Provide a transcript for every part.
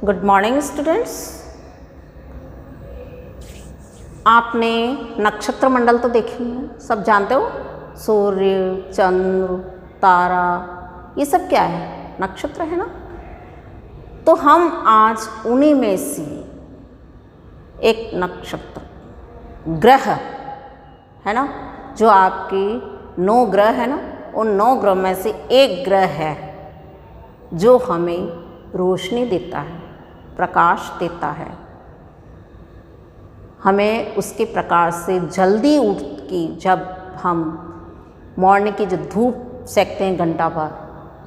Good morning students. आपने नक्षत्र मंडल तो देखे हैं, सब जानते हो। सूर्य, चंद्र, तारा, ये सब क्या है? नक्षत्र है ना। तो हम आज उन्हीं में से एक नक्षत्र ग्रह है ना, जो आपके 9 ग्रह है ना, उन 9 ग्रह में से एक ग्रह है जो हमें रोशनी देता है, प्रकाश देता है। हमें उसके प्रकाश से जल्दी उठ के जब हम मॉर्निंग की जो धूप सेकते हैं घंटा भर,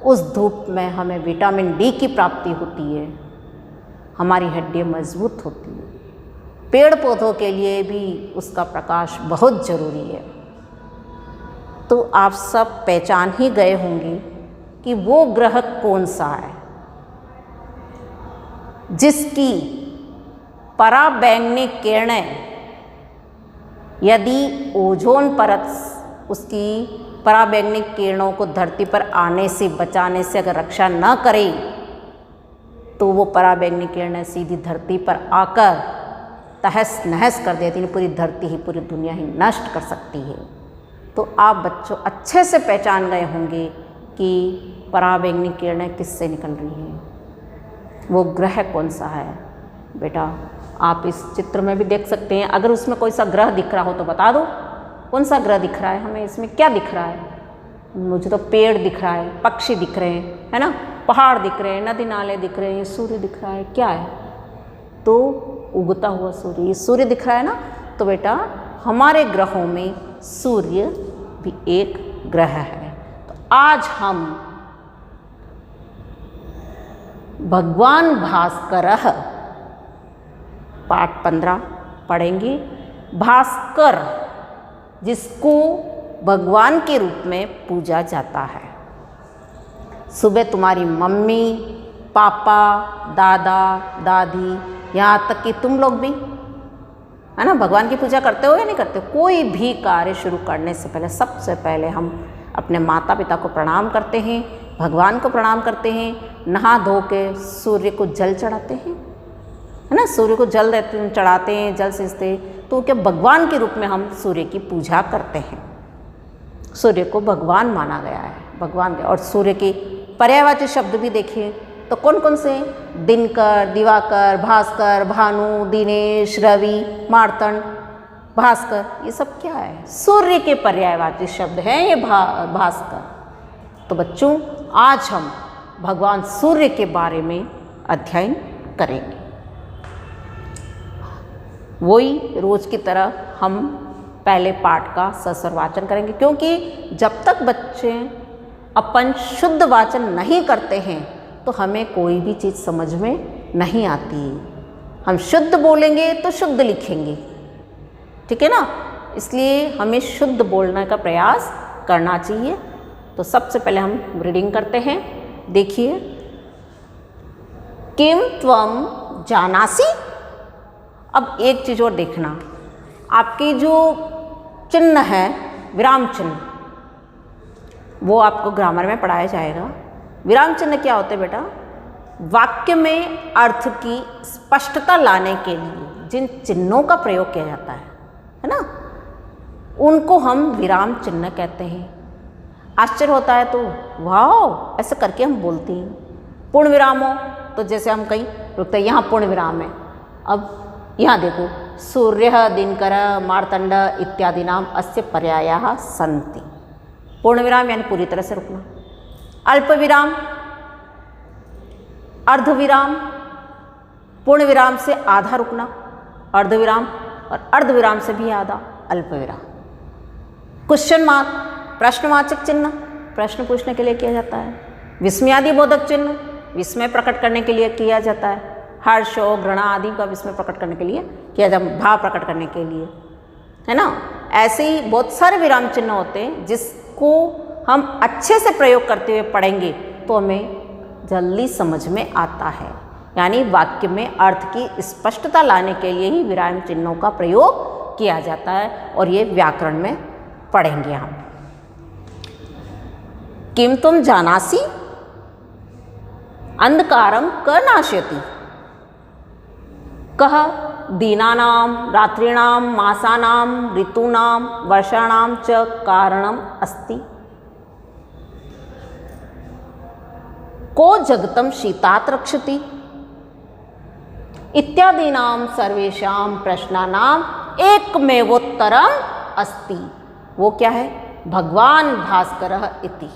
उस धूप में हमें विटामिन डी की प्राप्ति होती है, हमारी हड्डियाँ मजबूत होती है। पेड़ पौधों के लिए भी उसका प्रकाश बहुत ज़रूरी है। तो आप सब पहचान ही गए होंगे कि वो ग्रह कौन सा है जिसकी पराबैंगनी किरणें यदि ओजोन परत उसकी पराबैंगनी किरणों को धरती पर आने से बचाने से अगर रक्षा न करे तो वो पराबैंगनी किरणें सीधी धरती पर आकर तहस नहस कर देती हैं, पूरी धरती ही, पूरी दुनिया ही नष्ट कर सकती है। तो आप बच्चों अच्छे से पहचान गए होंगे कि पराबैंगनी किरणें किससे निकल रही हैं, वो ग्रह कौन सा है। बेटा आप इस चित्र में भी देख सकते हैं, अगर उसमें कोई सा ग्रह दिख रहा हो तो बता दो कौन सा ग्रह दिख रहा है हमें। इसमें क्या दिख रहा है? मुझे तो पेड़ दिख रहा है, पक्षी दिख रहे हैं, है ना, पहाड़ दिख रहे हैं, नदी नाले दिख रहे हैं, सूर्य दिख रहा है। क्या है? तो उगता हुआ सूर्य, ये सूर्य दिख रहा है ना। तो बेटा हमारे ग्रहों में सूर्य भी एक ग्रह है। तो आज हम भगवान भास्कर पाठ 15 पढ़ेंगे। भास्कर जिसको भगवान के रूप में पूजा जाता है। सुबह तुम्हारी मम्मी, पापा, दादा, दादी, यहाँ तक कि तुम लोग भी, है ना, भगवान की पूजा करते हो या नहीं करते हो? कोई भी कार्य शुरू करने से पहले सबसे पहले हम अपने माता पिता को प्रणाम करते हैं, भगवान को प्रणाम करते हैं, नहा धो के सूर्य को जल चढ़ाते हैं, है ना, सूर्य को जल चढ़ाते हैं, जल सींचते। तो क्या भगवान के रूप में हम सूर्य की पूजा करते हैं। सूर्य को भगवान माना गया है, भगवान। और सूर्य के पर्यायवाची शब्द भी देखिए तो कौन कौन से? दिनकर, दिवाकर, भास्कर, भानु, दिनेश, रवि, मार्तंड, भास्कर, ये सब क्या है? सूर्य के पर्यायवाची शब्द हैं ये भास्कर। तो बच्चों आज हम भगवान सूर्य के बारे में अध्ययन करेंगे। वही रोज की तरह हम पहले पाठ का सस्वर वाचन करेंगे, क्योंकि जब तक बच्चे अपन शुद्ध वाचन नहीं करते हैं तो हमें कोई भी चीज़ समझ में नहीं आती। हम शुद्ध बोलेंगे तो शुद्ध लिखेंगे, ठीक है ना। इसलिए हमें शुद्ध बोलने का प्रयास करना चाहिए। तो सबसे पहले हम रीडिंग करते हैं। देखिए, किम त्वम जानासि। अब एक चीज़ और देखना, आपके जो चिन्ह है, विराम चिन्ह, वो आपको ग्रामर में पढ़ाया जाएगा। विराम चिन्ह क्या होते हैं बेटा? वाक्य में अर्थ की स्पष्टता लाने के लिए जिन चिन्हों का प्रयोग किया जाता है ना, उनको हम विराम चिन्ह कहते हैं। आश्चर्य होता है तो वाह ऐसे करके हम बोलते हैं। पूर्ण विराम हो तो जैसे हम कहीं रुकते हैं, यहाँ पूर्ण विराम है। अब यहाँ देखो, सूर्य, दिनकर, मार्तंड इत्यादि नाम अस्य पर्यायाः सन्ति। पूर्ण विराम यानी पूरी तरह से रुकना। अल्प विराम, अर्ध विराम, पूर्ण विराम से आधा रुकना, अर्ध विराम, और अर्ध विराम से भी आधा अल्प विराम। क्वेश्चन मार्क, प्रश्नवाचक चिन्ह, प्रश्न पूछने के लिए किया जाता है। विस्मयादि बोधक चिन्ह, विस्मय प्रकट करने के लिए किया जाता है। हर्ष, शोक, घृणा आदि का विस्मय प्रकट करने के लिए किया जाता है, भाव प्रकट करने के लिए, है ना। ऐसे ही बहुत सारे विराम चिन्ह होते हैं जिसको हम अच्छे से प्रयोग करते हुए पढ़ेंगे तो हमें जल्दी समझ में आता है। यानी वाक्य में अर्थ की स्पष्टता लाने के लिए ही विराम चिन्हों का प्रयोग किया जाता है, और ये व्याकरण में पढ़ेंगे हम। किम तुम जानासि अंधकारम क नाशयति। कः दीनानां रात्रीणां मासानां ऋतूनां वर्षाणां च कारणम् अस्ति? को जगतं शीतात् रक्षति? इत्यादीनां सर्वेषां प्रश्नानाम् एकमेवोत्तरम् अस्ति। वो क्या है? भगवान भास्करः इति।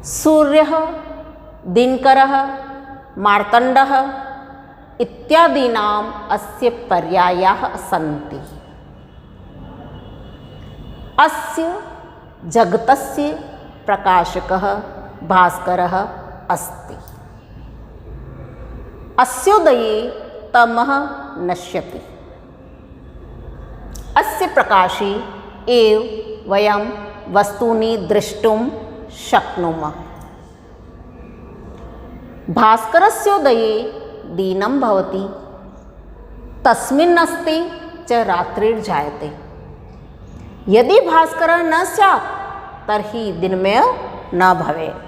सूर्यः, दिनकरः, मार्तण्डः इत्यादीनाम् अस्य पर्यायाः सन्ति। अस्य जगतस्य प्रकाशकः भास्करः अस्ति। अस्योदये तमः नश्यति। अस्य प्रकाशे एव वयं वस्तूनि द्रष्टुं शक्नुमः। भास्करस्योदये दीनं भवति, तस्मिन्नस्ते च रात्रिर्जायते। यदि भास्करः न स्यात् तर्हि दिनमेव न भवेत्।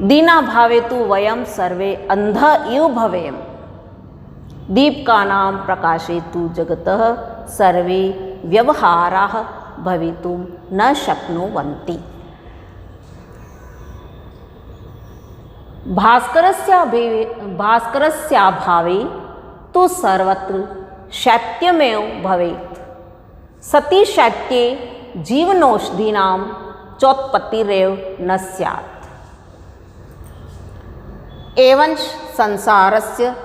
दीनाभावे तु वयं सर्वे अन्धः इव भवेम। दीपकानां प्रकाशे तु जगतः सर्वे व्यवहाराः भवितुं न शक्नुवन्ति। भास्करस्याभावे तु सर्वत्र शैत्यमेव भवेत्। सति शैत्ये जीवनौषधीनां चोत्पत्तिरेव न स्यात्। एवं संसारस्य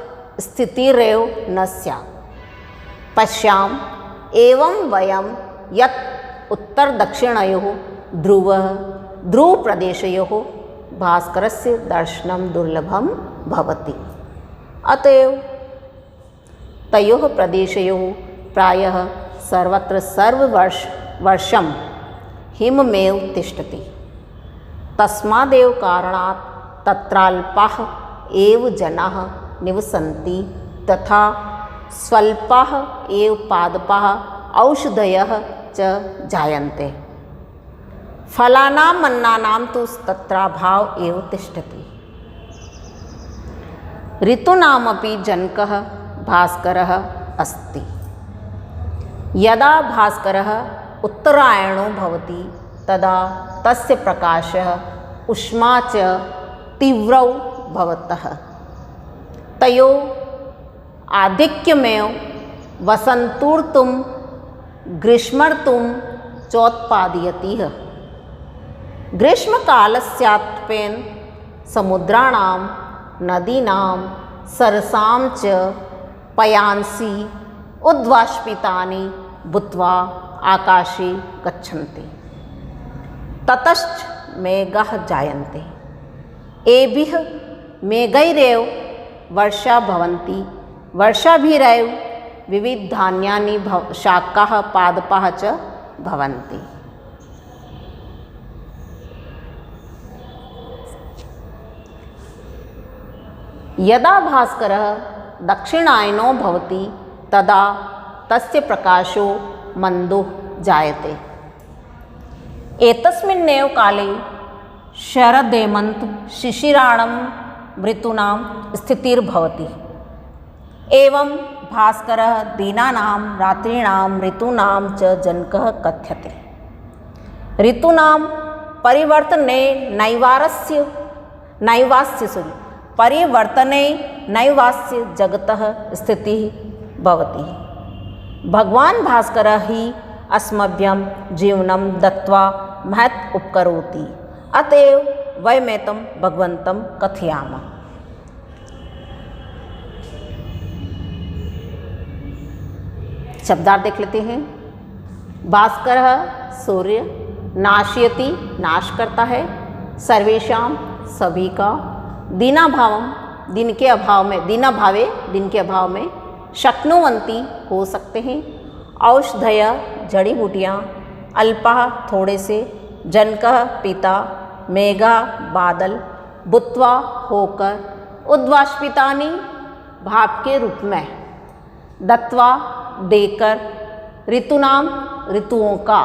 स्थितिरेव न स्यात्। पश्याम एवं वयं यत् उत्तरदक्षिणयोः ध्रुवप्रदेशयोः भास्करस्य दर्शनं दुर्लभं भवति। अतएव तयोः प्रदेशयोः प्रायः सर्वत्र सर्ववर्षं हिममेव तिष्ठति। तस्मादेव कारणात् तत्राल्पाः एव जनाः निवसन्ति तथा स्वल्पाः एव पादपाः औषधयः च जायन्ते। फलानां अन्नानां तु तत्राभाव एव तिष्ठति। ऋतूनामपि जनकः भास्करः अस्ति। यदा भास्करः उत्तरायणो भवति तदा तस्य प्रकाशः उष्मा च तीव्रौ भवतः। तयोः आधिक्यमेव वसन्तर्तुं ग्रीष्मर्तुं चोत्पादयति। ग्रीष्मकालस्यात्पेन समुद्राणां नदीनां सरसां च पयांसि उद्वाष्पितानि भूत्वा आकाशे गच्छन्ति। ततश्च मेघाः जायन्ते। एभिः मेघैरेव वर्षा भवन्ति। वर्षाभिरेव विविधधान्यानि शाकाः पादपाः च भवन्ति। यदा भास्करः दक्षिणायनो भवति तदा तस्य प्रकाशो मन्दो जायते। एतस्मिन्नेव काले शरदेमन्त शिशिराणां ऋतूनां स्थितिर्भवति। एवं भास्करः दीनानां रात्रीणां ऋतूनां च जनकः कथ्यते। ऋतूनां परिवर्तने नैवास्य जगतः स्थितिः भवति। भगवान् भास्करः हि अस्मभ्यं जीवनं दत्त्वा महत् उपकरोति। अतएव वयमेतं भगवन्तं कथयामः। शब्दार्थ देख लेते हैं। भास्करः सूर्य नाशयति, नाश करता है, सर्वेषां सभी का, दीनाभावम दिन के अभाव में शक्नुवन्ति हो सकते हैं, औषधय जड़ी बूटियाँ, अल्पाः थोड़े से, जनकः पिता, मेघा बादल, भूत्वा होकर, उद्वाष्पितानि भाप के रूप में, दत्वा देकर, ऋतुओं का,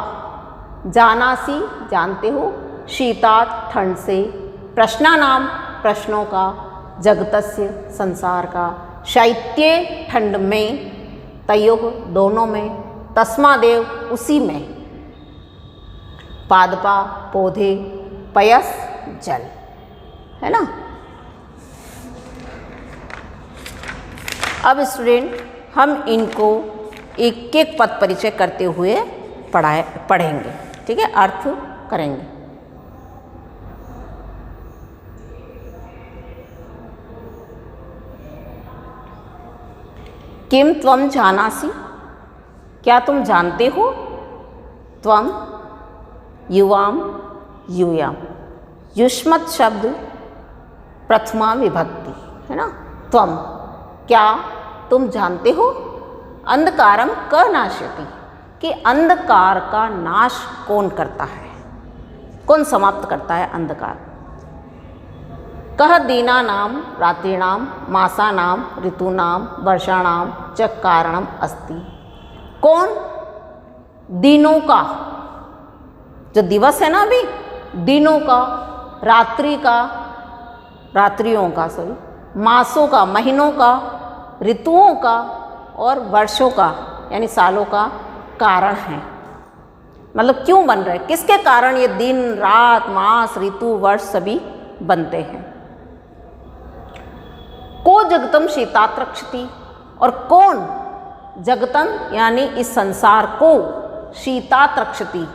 जानासी जानते हो, शीतात ठंड से, प्रश्नानाम प्रश्नों का, जगतस्य संसार का, शैत्ये ठंड में, तयोः दोनों में, तस्मादेव उसी में, पादपा पौधे, पयस जल, है ना। अब स्टूडेंट हम इनको एक एक पद परिचय करते हुए पढ़ेंगे, ठीक है, अर्थ करेंगे। किम त्वम जानासि, क्या तुम जानते हो। त्वम युवाम यूयाम, युष्मत् शब्द प्रथमा विभक्ति, है ना। त्वम क्या तुम जानते हो, अंधकारम क नाशयति, कि अंधकार का नाश कौन करता है, कौन समाप्त करता है अंधकार। कह दीनानाम रात्रीणाम मासानाम ऋतूनाम वर्षाणाम च कारणम अस्ति, कौन दिनों का, जो दिवस है ना अभी, दिनों का, रात्रि का, रात्रियों का, सॉरी, मासों का, महीनों का, ऋतुओं का और वर्षों का यानी सालों का कारण है। मतलब क्यों बन रहे, किसके कारण ये दिन रात मास ऋतु वर्ष सभी बनते हैं। को जगतम शीतात रक्षति, और कौन जगतम यानी इस संसार को शीतात रक्षति,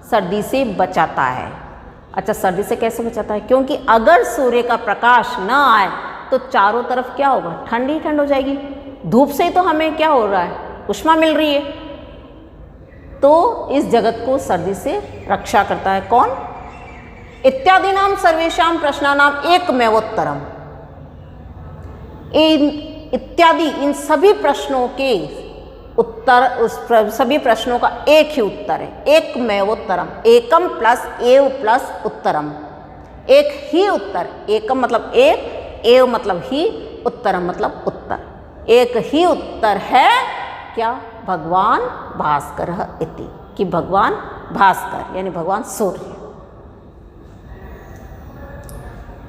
सर्दी से बचाता है। अच्छा, सर्दी से कैसे बचाता है, क्योंकि अगर सूर्य का प्रकाश न आए तो चारों तरफ क्या होगा, ठंड ही ठंड हो जाएगी। धूप से ही तो हमें क्या हो रहा है, उष्मा मिल रही है, तो इस जगत को सर्दी से रक्षा करता है कौन। इत्यादि नाम सर्वेशाम प्रश्नानाम एकमेवोत्तरम, इत्यादि इन सभी प्रश्नों के उत्तर, उस सभी प्रश्नों का एक ही उत्तर है, एकमेवोत्तरम, एकम प्लस एव प्लस उत्तरम, एक ही उत्तर, एकम मतलब एक, एव मतलब ही, उत्तरम मतलब उत्तर, एक ही उत्तर है क्या, भगवान भास्कर इति, कि भगवान भास्कर यानी भगवान सूर्य।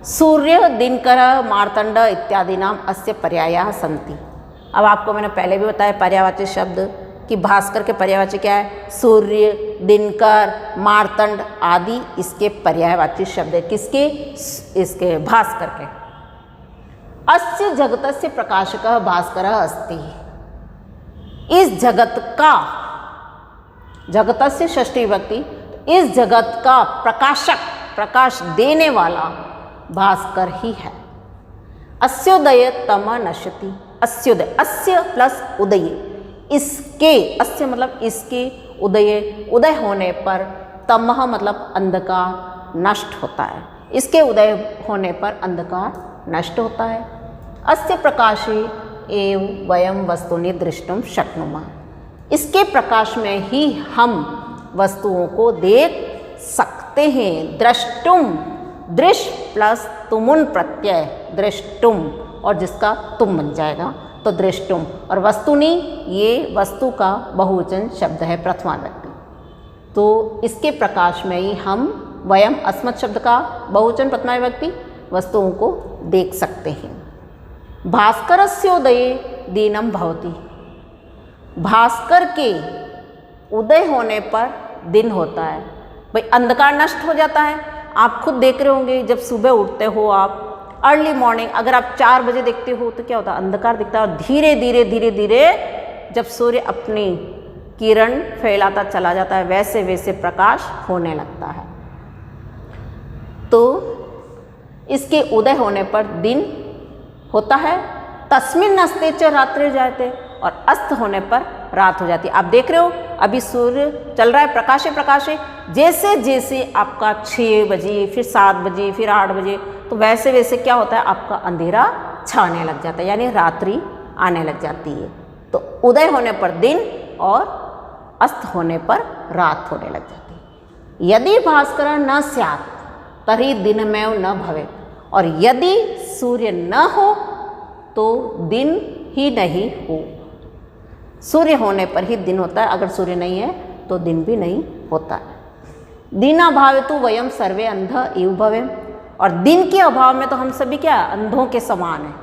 सूर्य दिनकर मार्तंड इत्यादि नाम अस्य पर्यायाः सन्ति। अब आपको मैंने पहले भी बताया पर्यायवाची शब्द कि भास्कर के पर्यायवाची क्या है, सूर्य, दिनकर, मार्तंड आदि इसके पर्यायवाची शब्द है। किसके, इसके भास्कर के। अस्य जगतस्य प्रकाशकः भास्करः अस्ति, इस जगत का, जगतस्य षष्ठी विभक्ति, इस जगत का प्रकाशक, प्रकाश देने वाला भास्कर ही है। अस्योदय तम नश्यति, अस्योदय, अस्य प्लस उदय, इसके, अस्य मतलब इसके, उदय, उदय होने पर, तमः मतलब अंधकार नष्ट होता है, इसके उदय होने पर अंधकार नष्ट होता है। अस्य प्रकाशे एव वयम वस्तुनि दृष्टुम शक्नुमः, इसके प्रकाश में ही हम वस्तुओं को देख सकते हैं। द्रष्टुम, दृश प्लस तुमुन प्रत्यय, दृष्टुम, और जिसका तुम बन जाएगा तो दृष्टुम, और वस्तुनि ये वस्तु का बहुवचन शब्द है, प्रथमा विभक्ति, तो इसके प्रकाश में ही हम, वयम अस्मत् शब्द का बहुवचन प्रथमा विभक्ति, वस्तुओं को देख सकते हैं। भास्करस्योदये दीनम भवति, भास्कर के उदय होने पर दिन होता है। भाई अंधकार नष्ट हो जाता है, आप खुद देख रहे होंगे जब सुबह उठते हो आप, अर्ली मॉर्निंग, अगर आप 4 बजे देखते हो तो क्या होता है, अंधकार दिखता है, और धीरे धीरे धीरे धीरे जब सूर्य अपनी किरण फैलाता चला जाता है वैसे वैसे प्रकाश होने लगता है। तो इसके उदय होने पर दिन होता है, तस्मिन् नस्ते च रात्रि जायते, और अस्त होने पर रात हो जाती है। आप देख रहे हो अभी सूर्य चल रहा है प्रकाशे प्रकाशे, जैसे जैसे आपका 6 बजे, फिर 7 बजे, फिर 8 बजे, तो वैसे वैसे क्या होता है, आपका अंधेरा छाने लग जाता है, यानी रात्रि आने लग जाती है। तो उदय होने पर दिन और अस्त होने पर रात होने लग जाती है। यदि भास्कर न स्यात् तर्हि दिनमेव न भवेत्, और यदि सूर्य न हो तो दिन ही नहीं हो। सूर्य होने पर ही दिन होता है, अगर सूर्य नहीं है तो दिन भी नहीं होता है। दीना भावेतु वयम सर्वे अंध इव भवेम, और दिन के अभाव में तो हम सभी क्या अंधों के समान हैं,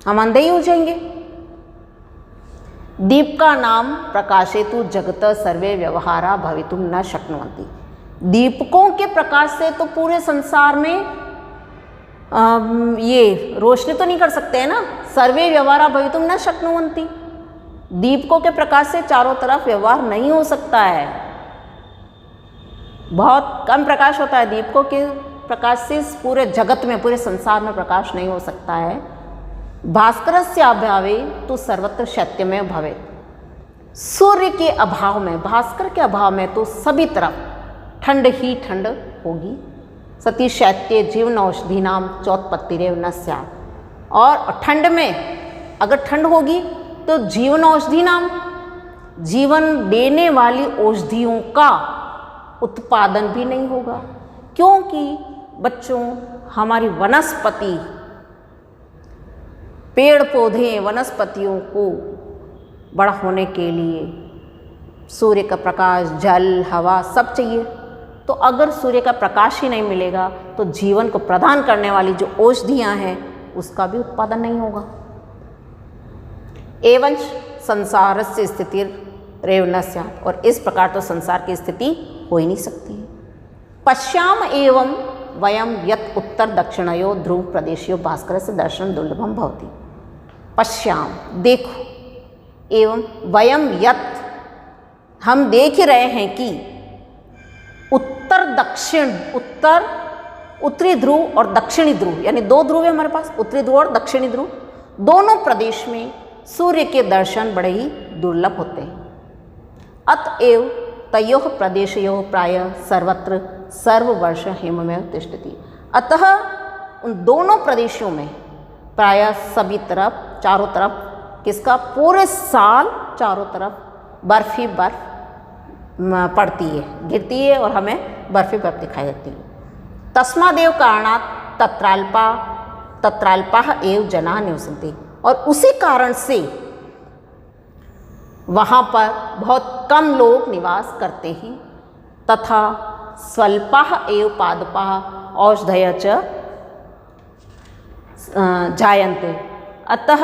हम अंधे ही हो जाएंगे। दीप का नाम प्रकाशेतु जगत सर्वे व्यवहारा भवितुम न शक्नुवन्ति। दीपकों के प्रकाश से तो पूरे संसार में ये रोशनी तो नहीं कर सकते हैं ना। सर्वे व्यवहारा भवितुम न शक्नुवन्ति, दीपकों के प्रकाश से चारों तरफ व्यवहार नहीं हो सकता है। बहुत कम प्रकाश होता है, दीपकों के प्रकाश से पूरे जगत में पूरे संसार में प्रकाश नहीं हो सकता है। भास्करस्य अभावे तो सर्वत्र शैत्यमय भवे। सूर्य के अभाव में, भास्कर के अभाव में तो सभी तरफ ठंड ही ठंड होगी। सती शैत्य जीवन औषधि नाम चौत्पत्तिरेव न स्यात्। और ठंड में अगर ठंड होगी तो जीवन औषधि नाम, जीवन देने वाली औषधियों का उत्पादन भी नहीं होगा, क्योंकि बच्चों हमारी वनस्पति, पेड़ पौधे वनस्पतियों को बड़ा होने के लिए सूर्य का प्रकाश, जल, हवा सब चाहिए। तो अगर सूर्य का प्रकाश ही नहीं मिलेगा तो जीवन को प्रदान करने वाली जो औषधियाँ हैं उसका भी उत्पादन नहीं होगा। एवं संसारस्य स्थितिरेव न स्यात्। और इस प्रकार तो संसार की स्थिति हो ही नहीं सकती। पश्याम एवं वयम यत् उत्तर दक्षिणयो ध्रुव प्रदेशयो भास्कर से दर्शन दुर्लभम भवति। पश्याम देखो, एवं वयम यत् हम देख रहे हैं कि उत्तर दक्षिण, उत्तर उत्तरी ध्रुव और दक्षिणी ध्रुव, यानी दो ध्रुव है हमारे पास, उत्तरी ध्रुव और दक्षिणी ध्रुव, दोनों प्रदेश में सूर्य के दर्शन बड़े ही दुर्लभ होते हैं। अतएव तयोः प्रदेशयोः प्रायः सर्वत्र सर्ववर्ष हिममेव तिष्ठति। अतः उन दोनों प्रदेशों में प्रायः सभी तरफ, चारों तरफ किसका, पूरे साल चारों तरफ बर्फ ही बर्फ पड़ती है, गिरती है और हमें बर्फ ही बर्फ दिखाई देती है। तस्मादेव कारणात् तत्राल्पाः एव जनाः निवसन्ति। और उसी कारण से वहाँ पर बहुत कम लोग निवास करते हैं। तथा स्वल्पाः एव पादपाः औषधयः च जायन्ते। अतः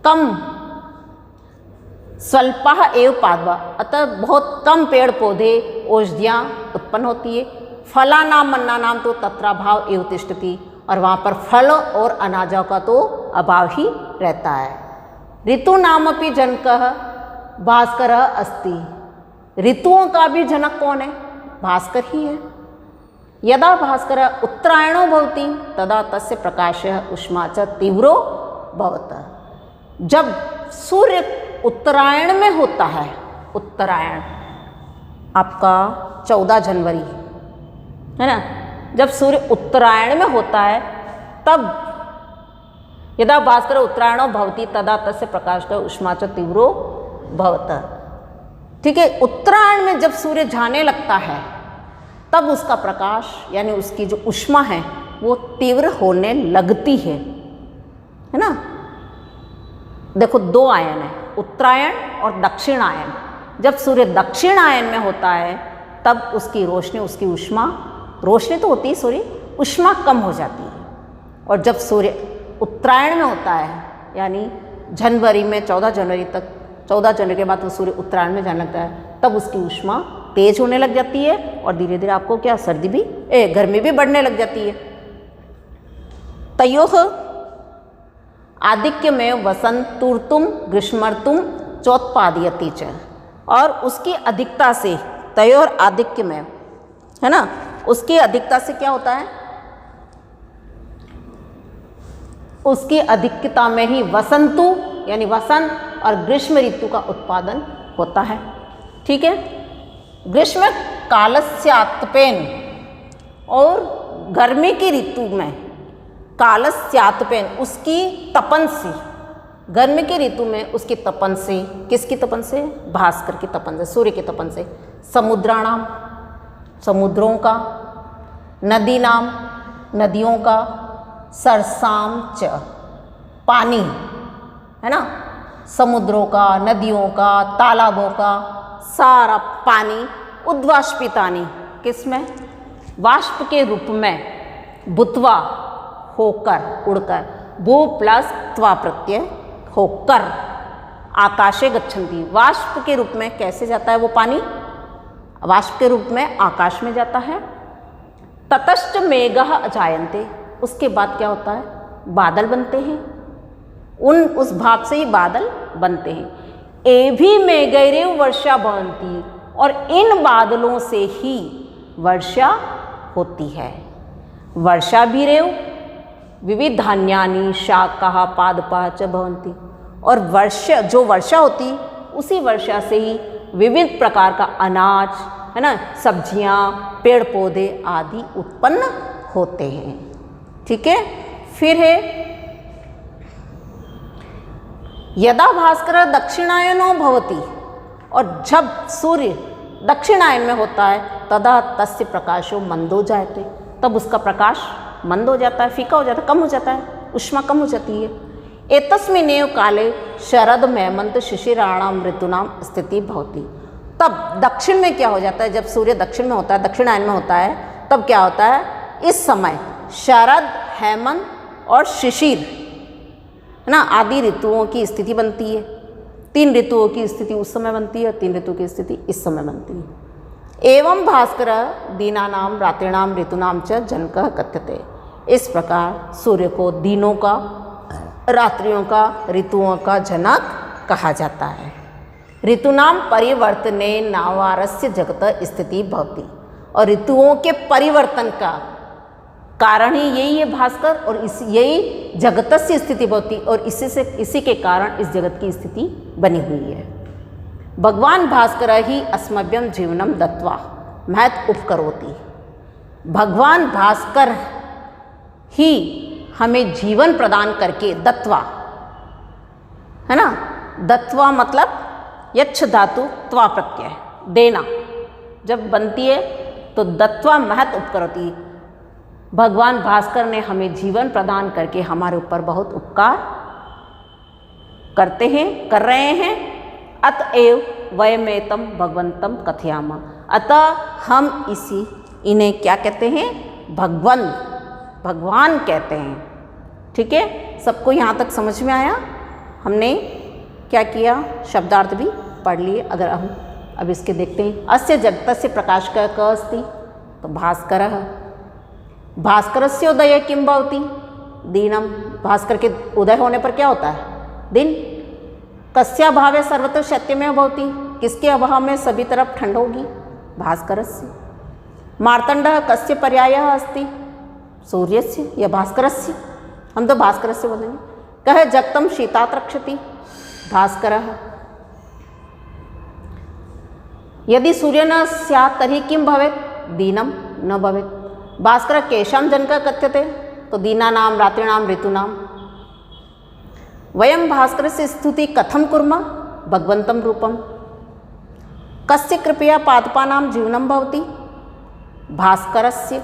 कम, स्वल्पाः एव पादपाः, अतः बहुत कम पेड़ पौधे औषधियाँ उत्पन्न होती है। फलानाम अन्नानाम तो तत्राभाव एव तिष्ठति। और वहाँ पर फल और अनाजों का तो अभाव ही रहता है। ऋतु नामपि जनकः भास्करः अस्ति। ऋतुओं का भी जनक कौन है, भास्कर ही है। यदा भास्करः उत्तरायणो भवति तदा तस्य प्रकाशः उष्मा च तीव्रो भवतः। जब सूर्य उत्तरायण में होता है, उत्तरायण आपका 14 जनवरी है ना, जब सूर्य उत्तरायण में होता है तब यदा भास्कर उत्तरायणो भवति तदा तस्य प्रकाशः उष्मा च तीव्रो भवतः। ठीक है, उत्तरायण में जब सूर्य जाने लगता है तब उसका प्रकाश यानी उसकी जो उष्मा है वो तीव्र होने लगती है ना। देखो दो आयन है, उत्तरायण और दक्षिणायन। जब सूर्य दक्षिणायन में होता है तब उसकी रोशनी, उसकी उष्मा, रोशनी तो होती है, सॉरी, उष्मा कम हो जाती है। और जब सूर्य उत्तरायण में होता है यानी जनवरी में 14 जनवरी तक, 14 जनवरी के बाद वो सूर्य उत्तरायण में जाने लगता है, तब उसकी उष्मा तेज होने लग जाती है और धीरे धीरे आपको क्या, सर्दी भी, गर्मी भी बढ़ने लग जाती है। तयोः आधिक्य में वसंतुर्तुम ग्रीष्मर्तुम चोत्पादयति च। और उसकी अधिकता से, तयोर आधिक्य में है ना, उसकी अधिकता से क्या होता है, उसकी अधिकता में ही वसंतु यानी वसंत और ग्रीष्म ऋतु का उत्पादन होता है। ठीक है, ग्रीष्म कालस्यातपेन और गर्मी की ऋतु में कालस्यातपेन उसकी तपन से, गर्मी की ऋतु में उसकी तपन से, किसकी तपन से, भास्कर की तपन से, सूर्य की तपन से, समुद्राणाम समुद्रों का, नदी नाम नदियों का, सरसाम च पानी है ना, समुद्रों का, नदियों का, तालाबों का सारा पानी, उद्वाष्पितानि किसमें, वाष्प के रूप में भूत्वा होकर, उड़कर, भू प्लस त्वा प्रत्यय होकर, आकाशे गच्छन्ति, वाष्प के रूप में कैसे जाता है वो पानी, वाष्प के रूप में आकाश में जाता है। ततश्च मेघः अजायन्ते, उसके बाद क्या होता है, बादल बनते हैं, उस भाप से ही बादल बनते हैं। एभी मेघैरेव वर्षा भवन्ति, और इन बादलों से ही वर्षा होती है। वर्षा भी रेव विविध धान्यानि शाकाः पादपाः च भवन्ति, और वर्षा, जो वर्षा होती उसी वर्षा से ही विविध प्रकार का अनाज, है ना, सब्जियां, पेड़ पौधे आदि उत्पन्न होते हैं। ठीक है, फिर है यदा भास्कर दक्षिणायनो भवति, और जब सूर्य दक्षिणायन में होता है तदा तस्य प्रकाशो मंदो जायते, तब उसका प्रकाश मंद हो जाता है, फीका हो जाता है, कम हो जाता है, उष्मा कम हो जाती है। एतस्मिन्नेव काले शरद हेमंत शिशिराणाम ऋतूनाम स्थिति भवति, तब दक्षिण में क्या हो जाता है, जब सूर्य दक्षिण में होता है, दक्षिणायन में होता है, तब क्या होता है, इस समय शरद, हेमंत और शिशिर, है ना, आदि ऋतुओं की स्थिति बनती है। 3 ऋतुओं की स्थिति उस समय बनती है, 3 ऋतु की स्थिति इस समय बनती है। एवं भास्कर दीनानाम रात्रिणाम ऋतूनाम च जनकः कथ्यते, इस प्रकार सूर्य को दिनों का, रात्रियों का, ऋतुओं का जनक कहा जाता है। ऋतूनाम परिवर्तने नावारस्य जगत स्थिति भवति, और ऋतुओं के परिवर्तन का कारण ही यही है भास्कर, और यही जगतस्य स्थिति भवति, और इसी के कारण इस जगत की स्थिति बनी हुई है। भगवान भास्कर ही अस्मभ्यं जीवनम दत्वा महत् उपकरोति, भगवान भास्कर ही हमें जीवन प्रदान करके, दत्वा, है ना, दत्वा मतलब यच्छ धातु त्वा प्रत्यय, देना, जब बनती है तो दत्वा महत् उपकरोति, भगवान भास्कर ने हमें जीवन प्रदान करके हमारे ऊपर बहुत उपकार करते हैं, कर रहे हैं। अतएव वयमेतम भगवंतम कथयामा, अतः हम इन्हें क्या कहते हैं, भगवान कहते हैं। ठीक है, सबको यहाँ तक समझ में आया? हमने क्या किया, शब्दार्थ भी पढ़ लिए। अगर हम अब इसके देखते हैं, अस्य जगतस्य प्रकाशकः कः अस्ति, तो भास्करः, भास्करस्य उदय किं भवति, दीनम, भास्कर के उदय होने पर क्या होता है, दिन। कस्याभावे सर्वत्र शैत्यमेव भवति, किसके अभाव में सभी तरफ ठंड होगी, भास्करस्य। मार्तंडः कस्य पर्यायः अस्ति, सूर्यस्य या भास्करस्य, हम तो भास्करस्य बोलेंगे। कः जगतं शीतात् रक्षति, भास्करः। यदि सूर्य न स्यात् तर्हि किं भवेत्, दीनं न भवेत्। भास्कर केषां जनकः कथ्यते, तो दीनानां रात्रिणां ऋतूनां। वयं भास्करस्य स्तुति कथं कुर्मः, भगवन्तं रूपं। कस्य कृपया पादपानां जीवनं भवति, भास्करस्य।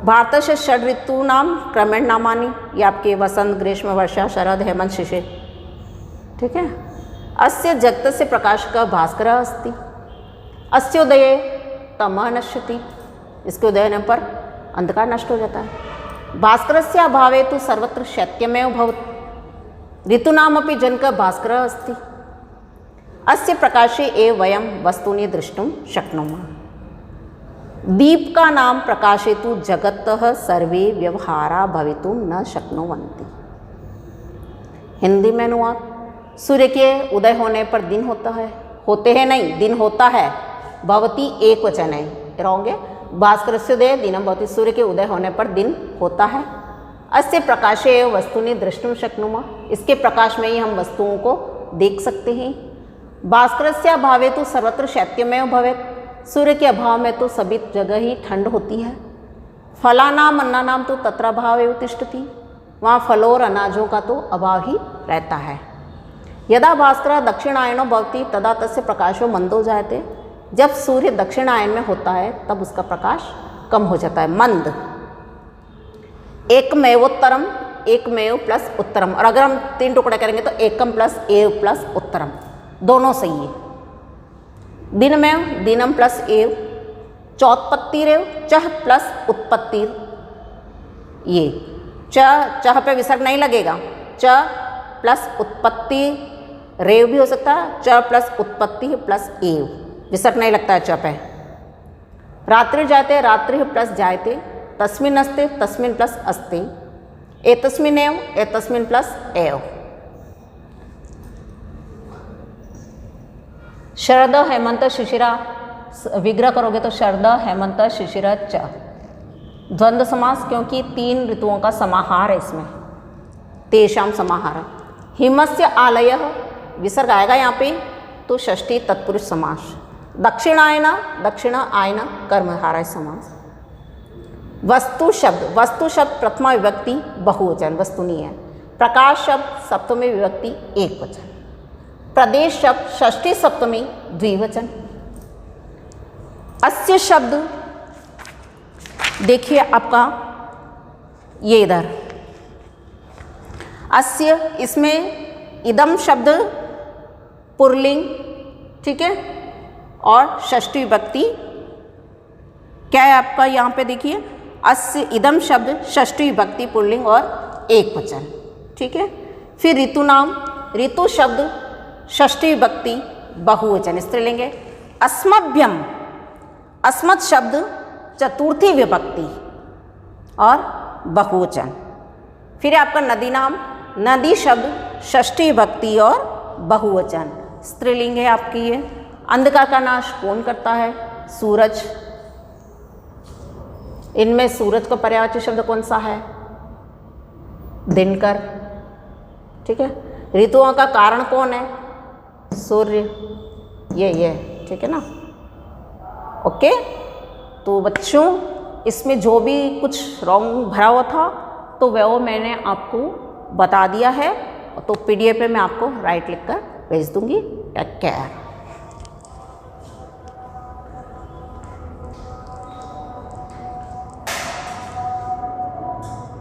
भारतस्य 6 ऋतूनां क्रमेण नामानि, ये आपके वसंत, ग्रीष्म, वर्षा, शरद, हेमंत, शिशिर। ठीक है, अस्य जगतस्य प्रकाशकः भास्करः अस्ति। अस्य उदये तमः नश्यति, इसके उदय होने पर अंधकार नष्ट हो जाता है। भास्करस्य अभावे तो सर्वत्र शैत्यमेव भवति, ऋतूनामपि जनकः भास्करः अस्ति। अस्य प्रकाशे एव वयं वस्तूनि द्रष्टुं शक्नुमः। दीप का नाम प्रकाशे तु जगतः सर्वे व्यवहारा भवितुं न शक्नुवन्ति। हिंदी में अनुवाद, सूर्य के उदय होने पर दिन होता है, होते हैं नहीं, दिन होता है, भवति एक वचन है, रॉन्ग है। भास्करस्य उदये दिनं भवति, सूर्य के उदय होने पर दिन होता है। अस्य प्रकाशे एव वस्तूनि द्रष्टुं शक्नुमः, इसके प्रकाश में ही हम वस्तुओं को देख सकते हैं। भास्करस्य अभावे तो सर्वत्र शैत्यमेव भवेत्, सूर्य के अभाव में तो सभी जगह ही ठंड होती है। फलानाम अन्नानाम तो तत्र अभाव एव तिष्ठति, वहाँ फलों और अनाजों का तो अभाव ही रहता है। यदा भास्कर दक्षिणायनो भवति तदा तस्य प्रकाशो मंदो जायते, जब सूर्य दक्षिणायन में होता है तब उसका प्रकाश कम हो जाता है, मंद। एकमेवोत्तरम, एकमेव प्लस उत्तरम, और अगर हम 3 टुकड़े करेंगे तो एकम प्लस एव प्लस उत्तरम, दोनों सही है। दिन में दिनम प्लस एव, चौत्पत्तिरेव, चह प्लस उत्पत्तिर, ये चह पे विसर्ग नहीं लगेगा। च प्लस उत्पत्ति रेव भी हो सकता है, च प्लस उत्पत्ति प्लस एव, विसर्ग नहीं लगता है च पे। रात्रि जाते रात्रि प्लस जायते, तस्मिन् अस्ते तस्मिन् प्लस अस्ते, एतस्मिन् एव एतस्मिन् प्लस एव। शरद हेमंत शिशिरा विग्रह करोगे तो शरद हेमंत शिशिर च। द्वंद्व समास क्योंकि 3 ऋतुओं का समाहार है इसमें, तेषाम समाहार। हिमस्य आलयः विसर्ग आएगा यहाँ पे तो षष्ठी तत्पुरुष समास। दक्षिणायन दक्षिण आयन कर्मधारय समास। वस्तु शब्द प्रथमा विभक्ति बहुवचन, वस्तु नहीं है। प्रकाश शब्द सप्तमी विभक्ति एक वचन। प्रदेश शब्द षष्ठी सप्तमी द्विवचन। अस्य शब्द देखिए आपका ये इधर अस्य, इसमें इदम शब्द पुल्लिंग, ठीक है, और षष्ठी विभक्ति क्या है आपका यहाँ पे देखिए, अस्य इदम शब्द षष्ठी विभक्ति पुल्लिंग और एक वचन, ठीक है। फिर ऋतु नाम, ऋतु शब्द षष्ठी विभक्ति बहुवचन स्त्रीलिंग है। अस्मभ्यम, अस्मत् शब्द चतुर्थी विभक्ति और बहुवचन। फिर आपका नदी नाम, नदी शब्द षष्ठी विभक्ति और बहुवचन स्त्रीलिंग है आपकी ये। अंधकार का नाश कौन करता है? सूरज। इनमें सूरज का पर्यायवाची शब्द कौन सा है? दिनकर, ठीक है। ऋतुओं का कारण कौन है? सूर्य, ये ठीक है ना। ओके, तो बच्चों इसमें जो भी कुछ रॉन्ग भरा हुआ था तो वो मैंने आपको बता दिया है, तो PDF पे मैं आपको राइट लिख कर भेज दूंगी। Take care.